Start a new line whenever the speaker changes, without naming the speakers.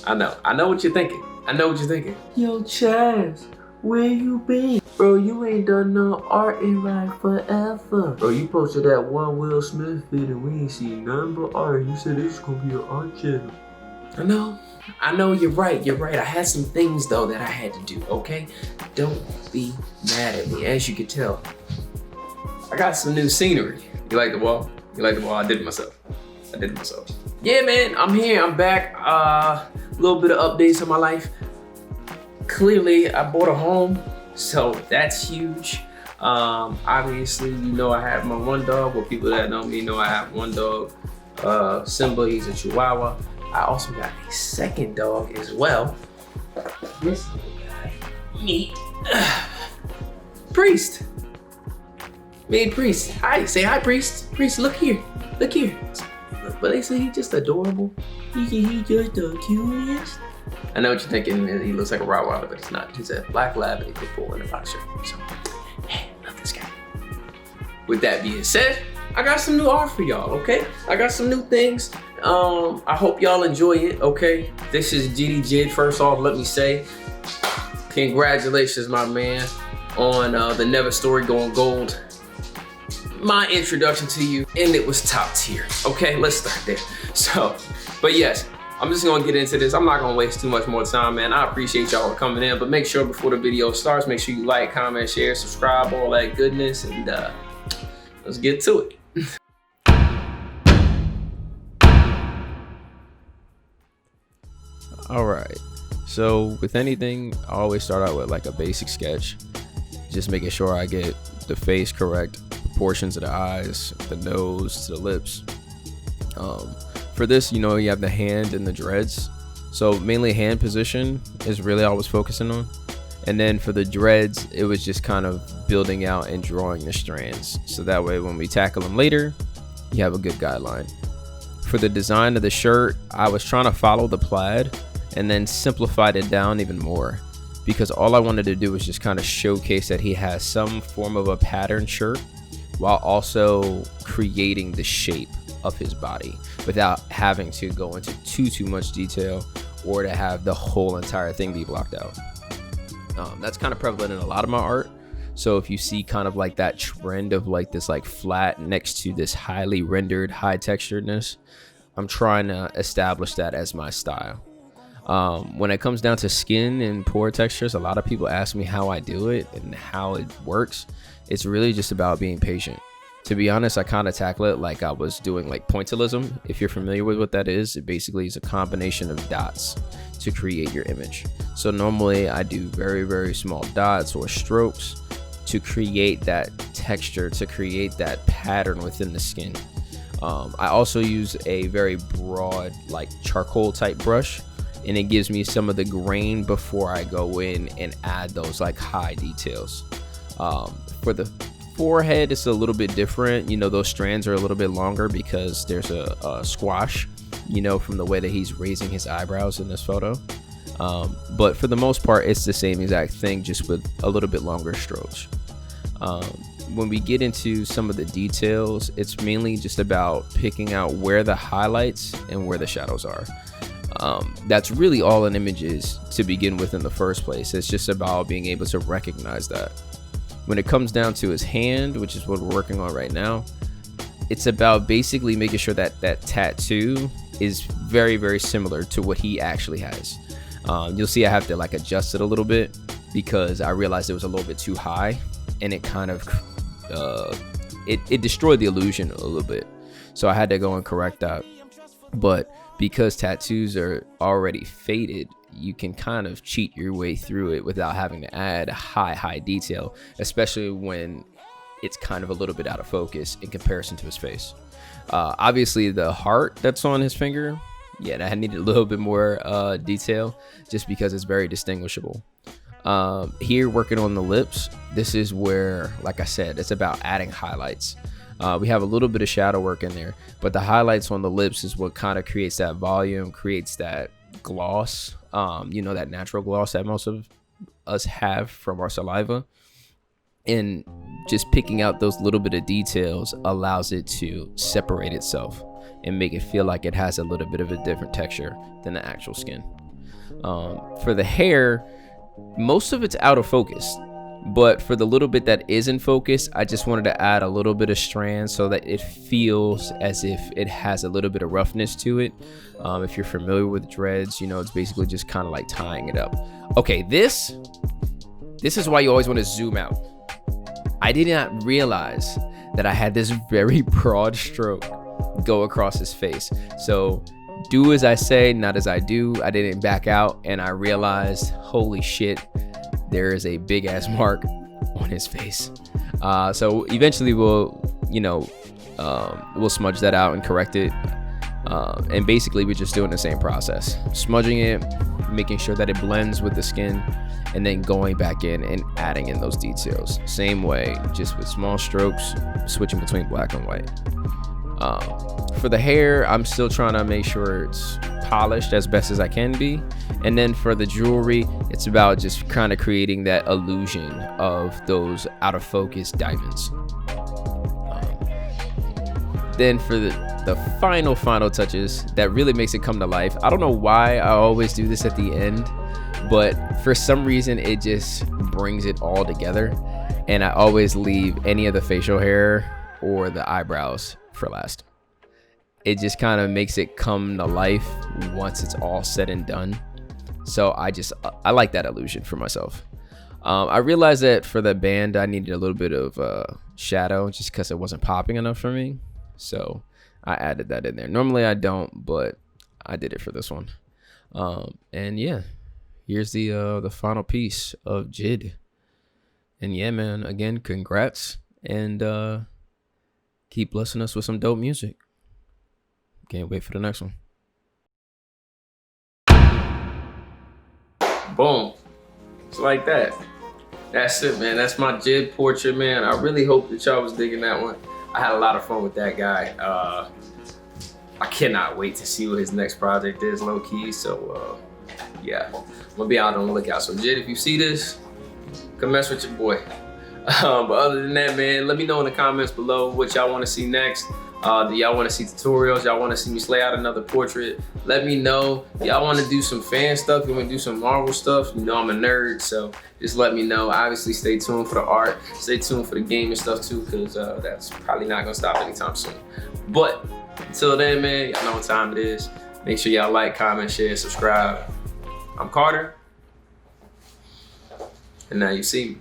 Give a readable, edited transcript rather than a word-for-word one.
I know what you're thinking. I know what you're thinking.
Yo, Chaz, where you been? Bro, you ain't done no art in like forever. Bro, you posted that one Will Smith video and we ain't seen nothing but art. You said this is gonna be an art channel.
I know, you're right. I had some things though that I had to do, okay? Don't be mad at me. As you can tell, I got some new scenery. You like the wall? I did it myself. Yeah, man, I'm here, I'm back. A little bit of updates on my life. Clearly, I bought a home, so that's huge. Obviously, you know I have my one dog. Well, people that know me know I have one dog. Simba, he's a Chihuahua. I also got a second dog as well. This little guy, Meat. Priest. Made Priest. Hi, say hi, Priest. Priest, look here. But they say he's just adorable.
He just the cutest.
I know what you're thinking. He looks like a Rottweiler, but it's not. He's a black lab and a pit bull in a box shirt. So, hey, love this guy. With that being said, I got some new art for y'all, okay? I got some new things. I hope y'all enjoy it, okay? This is JID. First off, let me say, congratulations, my man, on the Never Story going gold. My introduction to you, and it was top tier. Okay, let's start there. So, but yes, I'm just gonna get into this. I'm not gonna waste too much more time, man. I appreciate y'all coming in, but make sure before the video starts, make sure you like, comment, share, subscribe, all that goodness, and let's get to it.
All right, so with anything, I always start out with like a basic sketch, just making sure I get the face correct, proportions of the eyes, the nose to the lips. For this, you know, you have the hand and the dreads, so mainly hand position is really all I was focusing on, and then for the dreads, it was just kind of building out and drawing the strands, so that way when we tackle them later, you have a good guideline. For the design of the shirt, I was trying to follow the plaid and then simplified it down even more, because all I wanted to do was just kind of showcase that he has some form of a pattern shirt while also creating the shape of his body without having to go into too much detail or to have the whole entire thing be blocked out. That's kind of prevalent in a lot of my art. So if you see kind of like that trend of like this like flat next to this highly rendered high texturedness, I'm trying to establish that as my style. When it comes down to skin and pore textures, a lot of people ask me how I do it and how it works. It's really just about being patient. To be honest, I kind of tackle it like I was doing like pointillism. If you're familiar with what that is, it basically is a combination of dots to create your image. So normally I do very small dots or strokes to create that texture, to create that pattern within the skin. I also use a very broad like charcoal type brush, and it gives me some of the grain before I go in and add those like high details. For the forehead, it's a little bit different. You know, those strands are a little bit longer because there's a squash, you know, from the way that he's raising his eyebrows in this photo. But for the most part, it's the same exact thing, just with a little bit longer strokes. When we get into some of the details, it's mainly just about picking out where the highlights and where the shadows are. That's really all an image is to begin with in the first place. It's just about being able to recognize that. When it comes down to his hand, which is what we're working on right now, it's about basically making sure that that tattoo is very similar to what he actually has. You'll see I have to like adjust it a little bit because I realized it was a little bit too high, and it kind of it destroyed the illusion a little bit, so I had to go and correct that. But because tattoos are already faded, you can kind of cheat your way through it without having to add high detail, especially when it's kind of a little bit out of focus in comparison to his face. Obviously the heart that's on his finger, yeah, that needed a little bit more detail just because it's very distinguishable. Here working on the lips, this is where, like I said, it's about adding highlights. We have a little bit of shadow work in there, but the highlights on the lips is what kind of creates that volume, creates that gloss, you know, that natural gloss that most of us have from our saliva. And just picking out those little bit of details allows it to separate itself and make it feel like it has a little bit of a different texture than the actual skin. For the hair, most of it's out of focus, but for the little bit that is in focus, I just wanted to add a little bit of strand so that it feels as if it has a little bit of roughness to it. If you're familiar with dreads, you know, it's basically just kind of like tying it up. Okay, this is why you always want to zoom out. I did not realize that I had this very broad stroke go across his face. So do as I say, not as I do. I didn't back out, and I realized, holy shit, there is a big ass mark on his face. So eventually we'll smudge that out and correct it. And basically we're just doing the same process, smudging it, making sure that it blends with the skin, and then going back in and adding in those details. Same way, just with small strokes, switching between black and white. For the hair, I'm still trying to make sure it's polished as best as I can be. And then for the jewelry, it's about just kind of creating that illusion of those out of focus diamonds. Then for the final touches that really makes it come to life. I don't know why I always do this at the end, but for some reason it just brings it all together, and I always leave any of the facial hair or the eyebrows for last. It just kind of makes it come to life once it's all said and done. So I like that illusion for myself. I realized that for the band I needed a little bit of shadow just because it wasn't popping enough for me, so I added that in there. Normally I don't, but I did it for this one. And yeah, here's the final piece of JID. And yeah, man, again, congrats, and keep blessing us with some dope music. Can't wait for the next one.
Boom. It's like that. That's it, man. That's my JID portrait, man. I really hope that y'all was digging that one. I had a lot of fun with that guy. I cannot wait to see what his next project is, low key. So yeah, I'm gonna be out on the lookout. So JID, if you see this, come mess with your boy. But other than that, man, let me know in the comments below what y'all want to see next. Do y'all want to see tutorials? Y'all want to see me slay out another portrait? Let me know. Y'all want to do some fan stuff? You want to do some Marvel stuff? You know I'm a nerd, so just let me know. Obviously, stay tuned for the art. Stay tuned for the gaming stuff too, because that's probably not gonna stop anytime soon. But until then, man, y'all know what time it is. Make sure y'all like, comment, share, subscribe. I'm Carter, and now you see me.